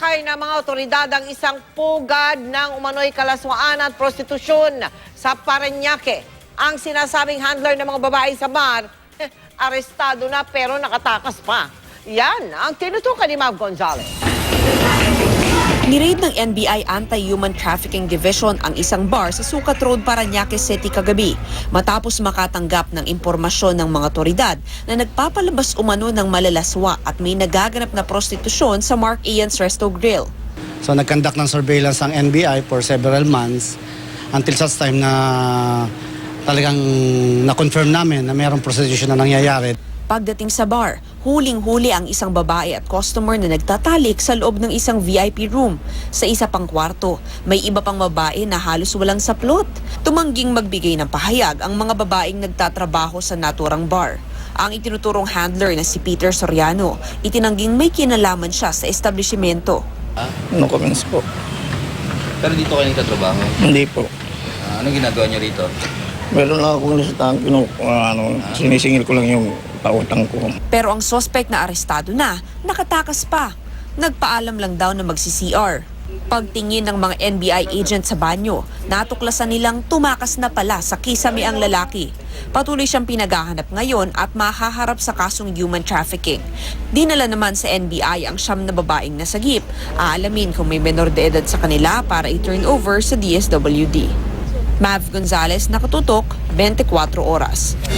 Tinalakay ng mga otoridad ang isang pugad ng umano'y kalaswaan at prostitusyon sa Parañaque. Ang sinasabing handler ng mga babae sa bar, arestado na pero nakatakas pa. Yan ang tinutukan ni Mav Gonzalez. Niraid ng NBI Anti-Human Trafficking Division ang isang bar sa Sucat Road, Parañaque City kagabi matapos makatanggap ng impormasyon ng mga otoridad na nagpapalabas umano ng malalaswa at may nagaganap na prostitusyon sa Mark Ian's Resto Grill. So nag-conduct ng surveillance ang NBI for several months until such time na talagang na-confirm namin na mayroong prostitution na nangyayari. Pagdating sa bar, huling-huli ang isang babae at customer na nagtatalik sa loob ng isang VIP room. Sa isa pang kwarto, may iba pang babae na halos walang saplot. Tumangging magbigay ng pahayag ang mga babaeng nagtatrabaho sa naturang bar. Ang itinuturong handler na si Peter Soriano, itinangging may kinalaman siya sa establishmento. No comments po. Pero dito kayo nagtatrabaho? Hindi po. Anong ginagawa niyo rito? Meron lang akong listahan, sinisingil ko lang yung pautang ko. Pero ang suspect na arestado na, nakatakas pa. Nagpaalam lang daw na magsi-CR. Pagtingin ng mga NBI agent sa banyo, natuklasan nilang tumakas na pala sa kisame ang lalaki. Patuloy siyang pinaghahanap ngayon at mahaharap sa kasong human trafficking. Dinala naman sa NBI ang 9 na babaeng nasagip. Aalamin kung may menor de edad sa kanila para i-turn over sa DSWD. Mav Gonzalez, nakatutok, 24 oras.